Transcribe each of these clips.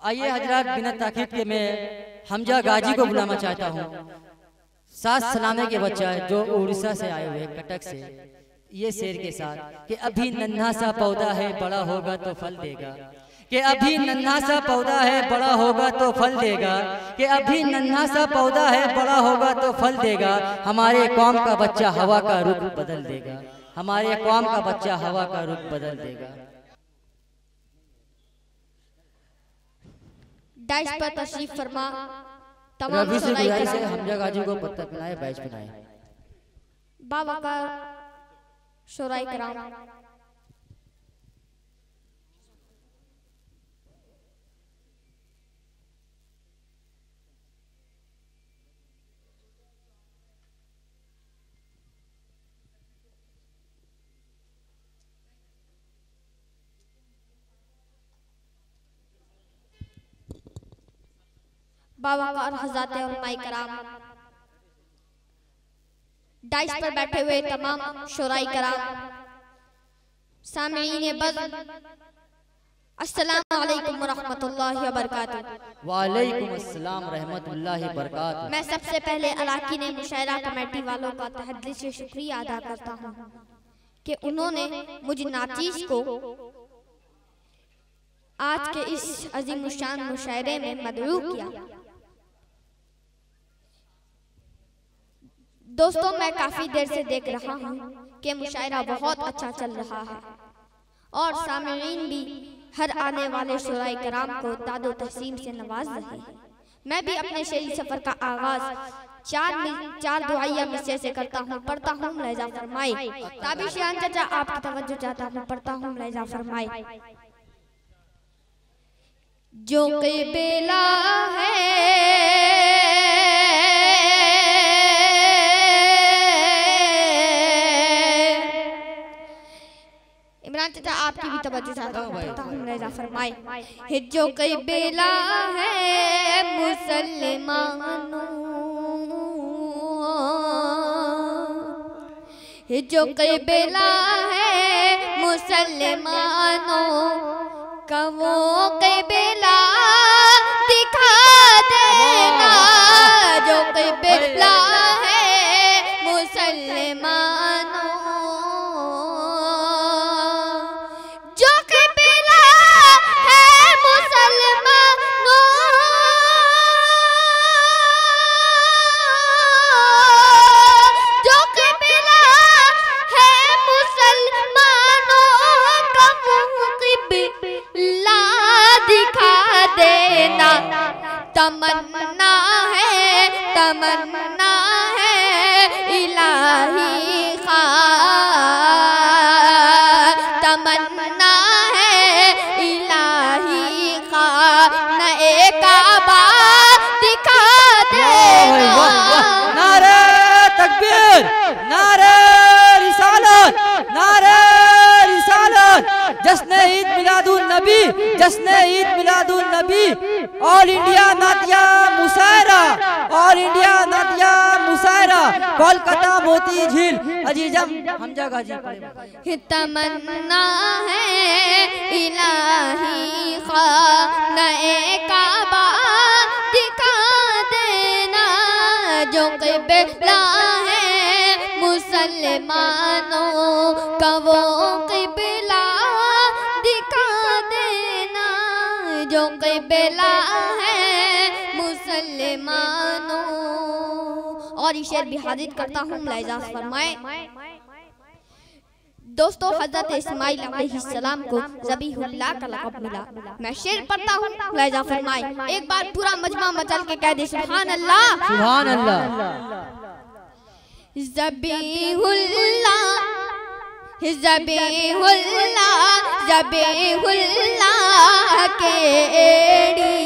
आइए हजरात, बिना ताकीद के मैं हमजा गाजी को बुलाना चाहता हूँ। सात सलामे के बच्चा है जो उड़ीसा से आए हुए कटक से, ये शेर के साथ कि अभी नन्हा सा पौधा है बड़ा होगा तो फल देगा, कि अभी नन्हा सा पौधा है बड़ा होगा तो फल देगा, कि अभी नन्हा सा पौधा है बड़ा होगा तो फल देगा। हमारे कौम का बच्चा हवा का रुख बदल देगा, हमारे कौम का बच्चा हवा का रुख बदल देगा। डाइस पर तशरीफ फरमा। रवि से गुजारिश है हमजा गाजी को पत्ता पिलाए, बैच पिलाए। बाबा का शोराई कराम। बाबा का और हज़रात उलमाए कराम, डाइस पर बैठे हुए तमाम शोराई कराम, सामीईन बज़, अस्सलामु अलैकुम व रहमतुल्लाहि व बरकातुहू। वालेकुम अस्सलाम रहमतुल्लाहि व बरकातुहू। मैं सबसे पहले अराकीन मुशायरा कमेटी वालों का तहे दिल से शुक्रिया अदा करता हूँ कि उन्होंने मुझ नाचीज को आज के इस अजीम शान मुशायरे में मदऊ किया। दोस्तों, मैं काफी देर से देख रहा हूँ कि मुशायरा बहुत अच्छा चल रहा है और सामीईन भी हर आने वाले शुराए कराम को दादो तहसीन से नवाज रहे हैं। मैं भी अपने शेरी सफर का आगाज चार दुआइया मिसरे से करता हूँ। पढ़ता हूँ मुलाहिजा फरमाए। ताबी शियान चाचा आपकी तवज्जो चाहता हूँ, पढ़ता हूँ मुलाहिजा फरमाए। जो के बेला है इमरान चाचा आपकी भी तवज्जो चाहता हूँ, पढ़ता हूँ मुलाहिजा फरमाए। जो के बेला है मुसलमानों, जो के बेला है मुसलमानों, कवों के बेला दिखा देना। जो के बेला है मुसलमानों, जो के बेला है मुसलमानों, जो के बेला है मुसलमानों, कवों के बेला दिखा देना। तमन्ना है, तमन्ना है इलाही खा, तमन्ना है इलाही खा, नए काबा दिखा देना। नारे तकबीर, नारे रिसालत, नारे रिसालत। जश्न ईद मिलादुन नबी, जश्न ईद मिलादुन नबी। ऑल इंडिया नातिया मुशायरा, ऑल इंडिया नातिया मुशायरा, कोलकाता मोती झील, अजीजम हमजा गाजी। तमन्ना है इलाही खा, नए काबा दिखा देना। जो क़िबला है मुसलमानों, कवों क़िबला दिखा देना। जो क़िबला है मुसलमानों। और ये शेर भी हाजिर करता हूँ, मुलाहिजा फरमाए। दोस्तों, हज़रत इस्माइल अलैहिस्सलाम को ज़बीहुल्लाह का लक़ब मिला। मैं शेर पढ़ता हूँ, मुलाहिजा फरमाए। एक बार पूरा मजमा मचल के कह दे सुभान अल्लाह, सुभान अल्लाह। ज़बीहुल्लाह, ज़बीहुल्लाह, ज़बीहुल्लाह के एड़ी,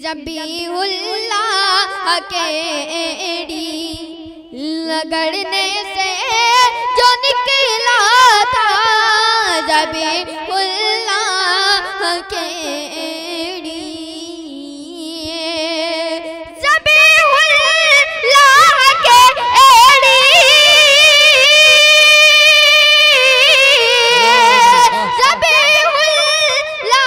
ज़बीहुल्लाह के एड़ी, लगड़ने से जो निकला था। ज़बीहुल्लाह के एड़ी, ज़बीहुल्लाह के एड़ी, ज़बीहुल्लाह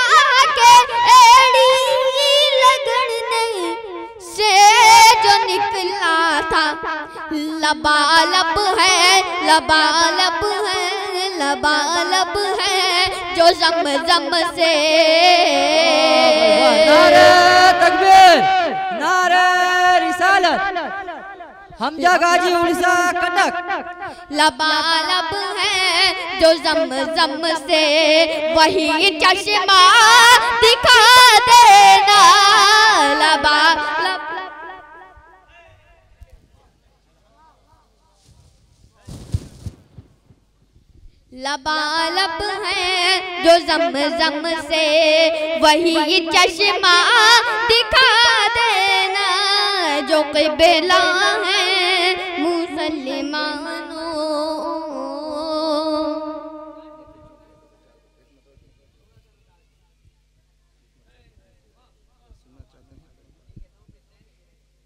लबालब है, लबालब है, लबालब है जो ज़म-ज़म से। नारे तकबीर, नारे रिसालत, हमजा गाजी उड़ीसा कटक। लबालब है जो ज़म-ज़म से वही चश्मा दिखा देना। लबालब लबालब है जो ज़म-ज़म से वही चश्मा दिखा देना। जो क़िबला है मुसलमानों,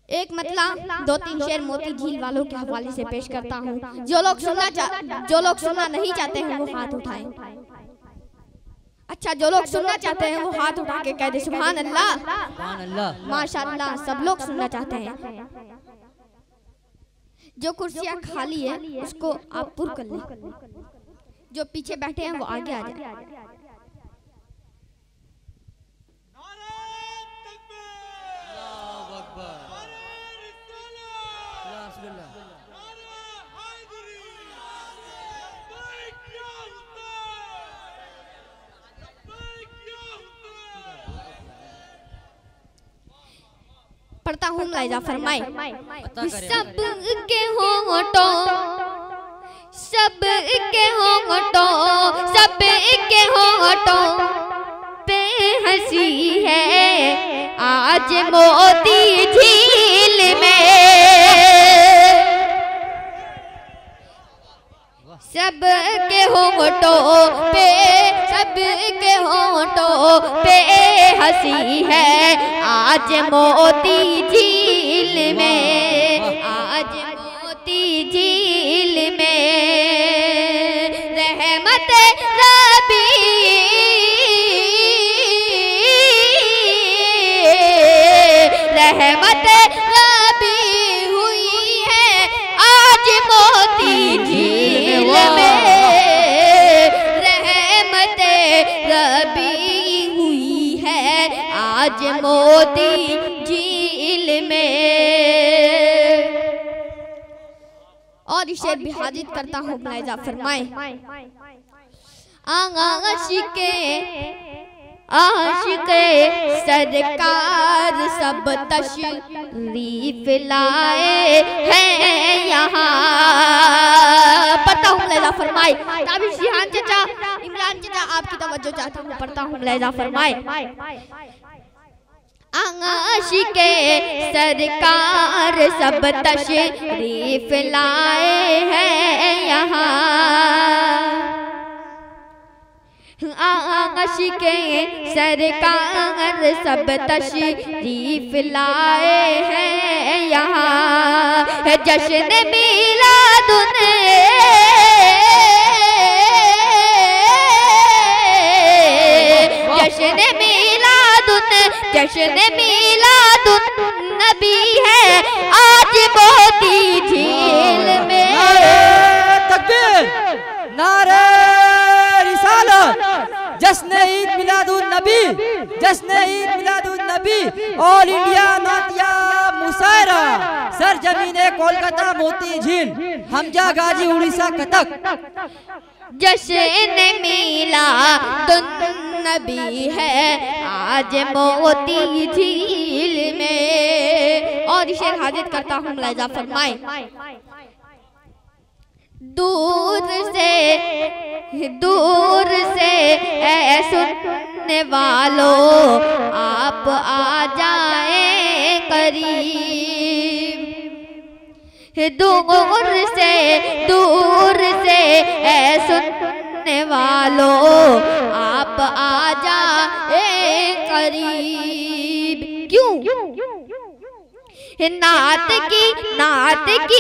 एक मतलब 2-3 शेर मोती झील वालों के हवाले से पेश करता हूँ। जो लोग सुनना नहीं चाहते हैं वो हाथ उठाएं। अच्छा, जो लोग सुनना चाहते हैं वो हाथ उठा के कह दे सुभान अल्लाह। सुभान अल्लाह, माशाअल्लाह, सब लोग सुनना चाहते हैं। जो कुर्सियाँ खाली है उसको आप पुर कर लें, जो पीछे बैठे हैं वो आगे आ जाए। पढ़ता हूँ लाइजा फरमाए। सबके होंठों, सबके होंठों, सबके होंठों पे हंसी है आज मोती झील में। सबके होंठों पे, सबके होंठों पे हंसी है आज मोती झील में, आज मोती झील में। रहमत रबी, रहमत रबी हुई है आज मोती झील में। रहमत रबी हुई है आज मोती झील में। और इसे भी हाजिर करता हूँ, मुलाहिजा फरमाए। आशिके सरकार सब तशरीफ लाए हैं यहाँ। पढ़ता हूँ, मुलाहिजा फरमाए। ताबिश जिहान चाचा, इमरान चाचा, आपकी तवज्जो चाहता हूँ, पढ़ता हूँ, मुलाहिजा फरमाए। आशिके सरकार सब तशरीफ लाए हैं यहाँ। आशिके सरकार सब तशरीफ लाए हैं यहाँ। जश्न मिलादुन, जश्न मिलादुन, जश्न मिलादुन नबी है आज मोती झील में। नारे तकबीर, नारे रिसालत, जश्न ईद मिलादुन नबी, जश्न ईद मिलादुन नबी, ऑल इंडिया नातिया मुशायरा, सरजमीने कोलकाता मोती झील, हमजा गाजी उड़ीसा कटक। जश्न मिलादुन नबी है आज मोती झील में। और शेर हाजिर करता हूँ, मुलाहिजा फरमाए। दूर से ऐ सुनने वालों आप आ जाए करीब। दूर से ऐ सुनने वालों आप आ जाए करीब। क्यों? नात की महफिल,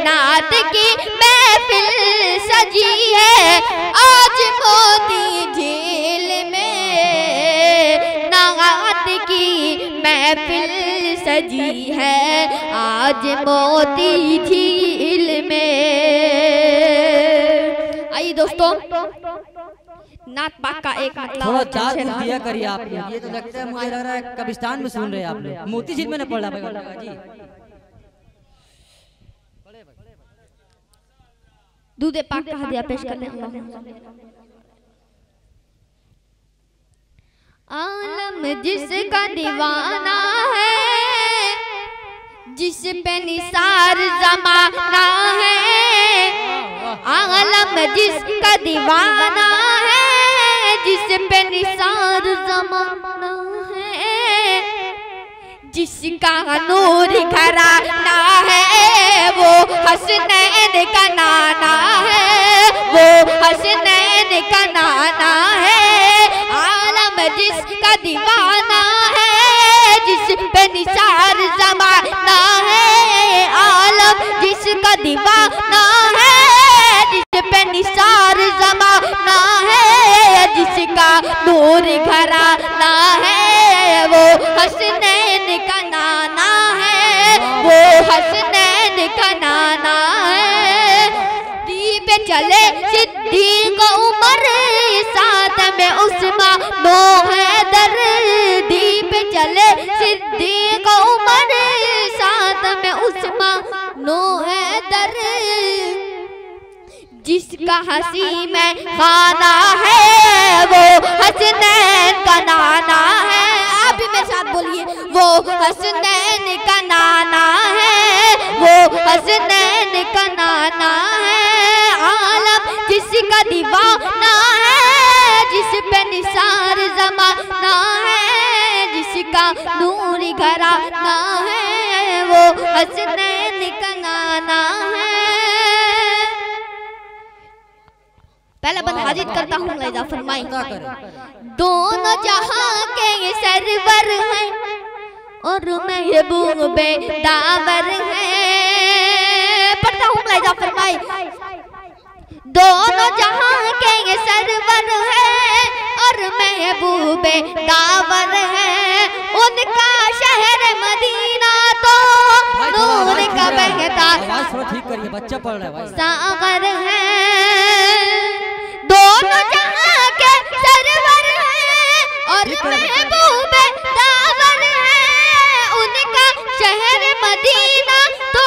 नात की महफिल सजी है आज मोती झील में। महफिल सजी है आज मोती झील में। आइए दोस्तों, नात पाक का एक थोड़ा दाद दिया करिए आप लोग। ये तो लगता है, मुझे लग रहा है कब्रिस्तान में सुन रहे हैं आप लोग। मोती झील में न पड़ रहा जी। दूध पाक का हदिया पेश करने आलम जिसका दीवाना है, जिस पे निसार जमाना है। आलम जिसका दीवाना है, जिस पे निसार जमाना है। जिसका नूर घराना है, वो हसनैन का नाना है, वो हसनैन का नाना है। आलम जिसका दीवाना है, जिस पे निसार जमाना है। आलम जिसका दीवाना है, जिस पे निसार जमाना है। जिसका नूर घराना है, वो हसनैन का नाना है, वो हसनैन का नाना है। दीप चले सिद्दीक उमर, साथ में उस्मान नो हैदर। दीप चले सिद्दीक उमर, साथ में उस्मान नो हैदर। जिसका हंसी में खाना है, वो हसनैन का नाना है। आप भी मेरे साथ बोलिए, वो हसनैन का नाना है, वो हसनैन का नाना है। आलम जिसका दीवाना है, जिस पे निसार जमाना है। जिसका नूर घराना है, वो हसनैन का नाना है। पहला बंद हाजिर करता हूँ, लैजा फरमाई। दोनों जहां के सरवर हैं और महबूब दावर हैं। पढ़ता हूँ, लैजा फरमाई। दोनों जहां के सरवर हैं और महबूब दावर हैं। उनका शहर मदीना तो नूर का बहता ठीक करिए, बच्चा पढ़ रहा है भाई। सागर है। दोनों जहां के सरवर हैं और महबूब दावर हैं। उनका शहर मदीना तो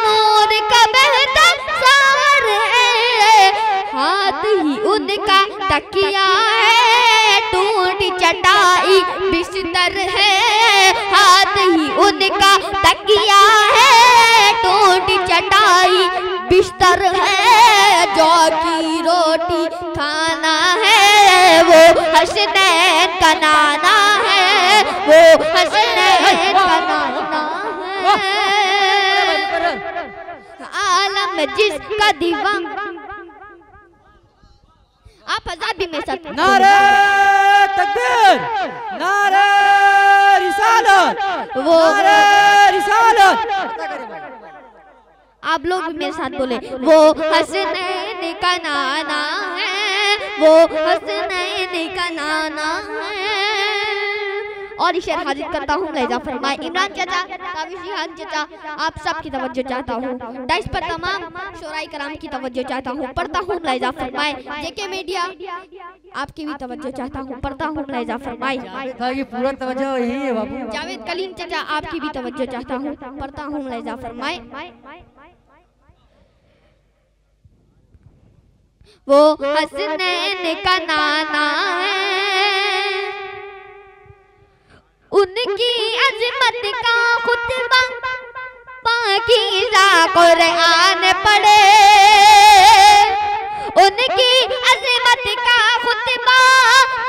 नूर का बहता सागर है। हाथ ही उनका तकिया है, टूटी चटाई बिस्तर है। हाथ ही उनका तकिया है, टूटी चटाई बिस्तर है। जौ की रोटी खाना है, वो हसनैन का नाना है, वो हसनैन का नाना है। आलम जिसका दीवाना। आप आजाद भी मेरे साथ। नारे तकबीर, नारे रिसालत, वो नारे रिसालत। आप लोग भी मेरे साथ बोले, वो हसनैन का नाना है, वो हसनैन का नाना है। और शेर हाजिर करता हूँ, लैजा फरमाए। इमरान चाचा, ताबिश खान चाचा, आप सब की तवज्जो चाहता हूँ। डाइस पर तमाम शोराई कराम की तवज्जो चाहता हूँ। पढ़ता हूँ, लैजा फरमाए। जेके मीडिया, आपकी भी तवज्जो चाहता हूँ। पढ़ता हूँ, लैजा फरमाए। पूरा तवज्जो यही है बाबू। जावेद कलीम चाचा, आपकी भी तवज्जो चाहता हूँ। पढ़ता हूँ, लैजा फरमाए। वो हसनैन का नाना है, उनकी अजमत का खुतबा पाकीज़ा कुरान पढ़े। उनकी अजमत का खुतबा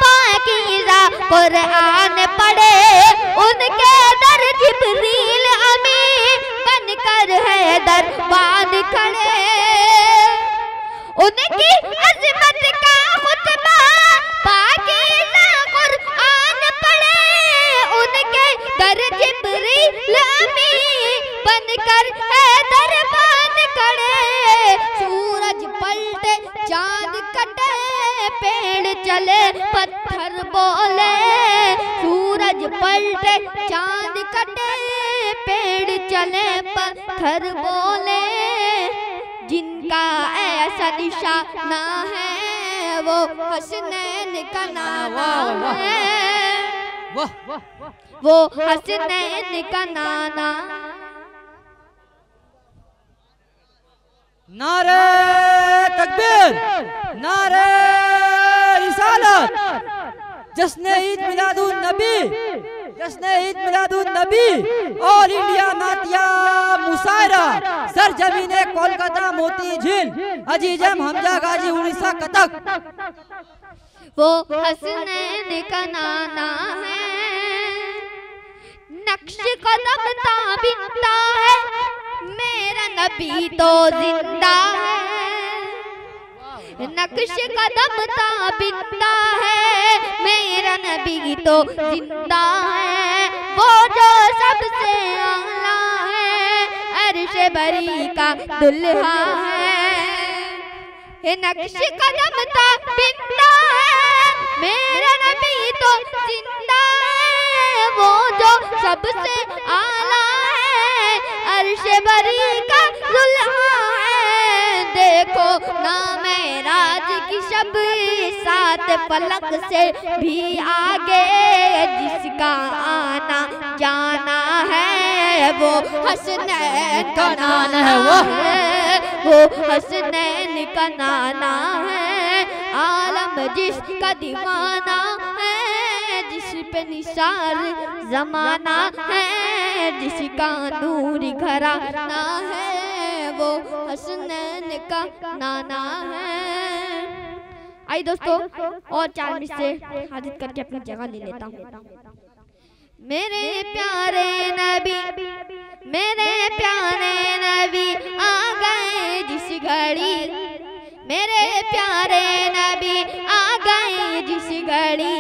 पाकीज़ा कुरान पढ़े। उनके दर जिब्रील अमीन बनकर है दरबान खड़े। उनकी अजमत का खुतबा पाकीज़ा कुरान पढ़े। उनके दर जिब्रील अमीन बनकर है दरबान खड़े। सूरज पलटे, चांद कटे, पेड़ चले, पत्थर बोले। सूरज पलटे चांद कटे पेड़ चले पत्थर बोले, जिनका ऐसा निशाना है वो हसनैन का नाना है, वो हसनैन का नाना। नारे तकबीर, नारे रिसालत, जश्न ईद मिलादुन नबी, जश्न ईद मिलादुन नबी। ऑल इंडिया नातिया मुशायरा, सरजमीने कोलकाता मोती झील, अजीजम हमजा गाजी उड़ीसा कथक। वो हसनैन का नाना है, नक्श कदम ताबिंदा है, मेरा नबी तो जिंदा है। नक्श कदम ताबिंदा है, मेरा नबी तो जिंदा है। वो जो सबसे आला है, अर्श बरी का दुल्हा है। नक्श कदम ताबिंदा है, मेरा नबी तो जिंदा है। वो जो सबसे आला है, अर्श बरी का दुल्हा है। देखो ना मेराज की शब, सात फलक से भी आगे, जिसका आना जाना है वो हसनैन का नाना है, वो हसनैन का नाना है। आलम जिसका दीवाना है, जिस पे निसार जमाना है, जिसका नूर घराना है, वो हसनैन का नाना है। आई दोस्तों, और 4 मिनट से हाजिर करके अपनी जगह ले लेता हूँ। मेरे प्यारे नबी, मेरे प्यारे नबी आ गए जिस घड़ी, मेरे प्यारे नबी आ गए जिस घड़ी।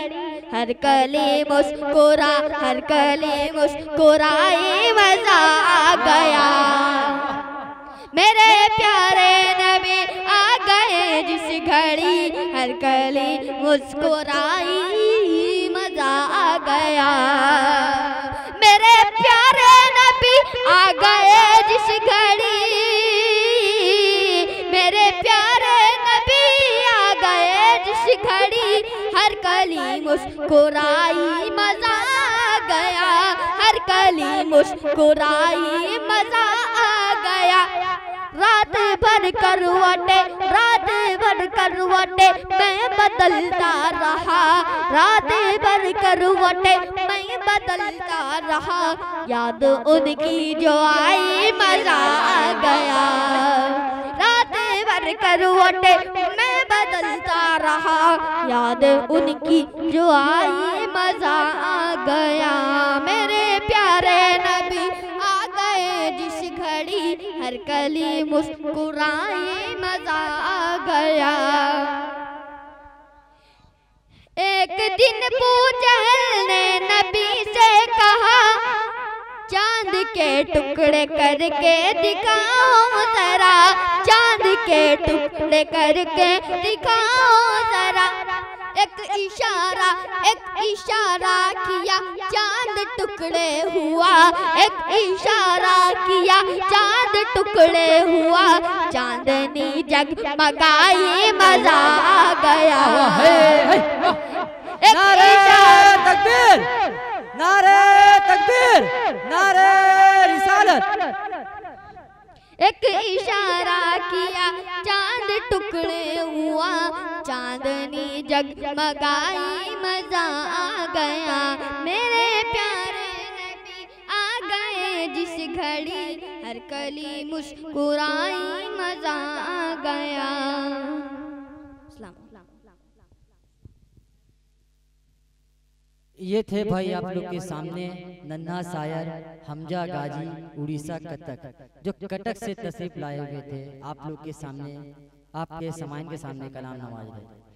हर कली मुस्कुरा, हर कली मुस्कुराई, मजा आ गया। मेरे प्यारे नबी आ गए जिस घड़ी, हर कली मुस्कुराई, मजा आ गया। मेरे प्यारे नबी आ गए जिस घड़ी, मेरे प्यारे नबी आ गए जिस घड़ी। हर कली मुस्कुराई, मजा आ गया। हर कली मुस्कुराई, मजा आ गया। रात भर करवटे, रात भर करवटे मैं बदलता रहा, रात भर करवटे मैं बदलता रहा। याद उनकी जो आई, मजा आ गया। रात भर करवटे मैं बदलता रहा, याद उनकी जो आई, मजा आ गया। मेरे प्यारे नबी आ गए जिस घड़ी, हर कली मुस्कुराई, मजा आ गया। एक दिन पूजल ने नबी से कहा, चांद के टुकड़े करके दिखाओ जरा, चांद के टुकड़े करके दिखाओ जरा। एक इशारा किया, चांद टुकड़े हुआ। एक इशारा किया, चांद टुकड़े हुआ। चांदनी जगमगाई, मजा आ गया। नारे तकबीर, नारे तकबीर, नारे रिसालत। एक इशारा किया, चांद टुकड़े हुआ। चांदनी जगमगाई, मजा आ गया। मेरे प्यारे नबी आ गए जिस घड़ी, हर कली मुस्कुराई, मजा आ गया। ये थे भाई आप लोग के सामने नन्हा शायर हमजा गाजी उड़ीसा कथक, जो कटक से तशरीफ लाए हुए थे। आप लोग के सामने, आपके समाइन के सामने कलाम नवाज रहे।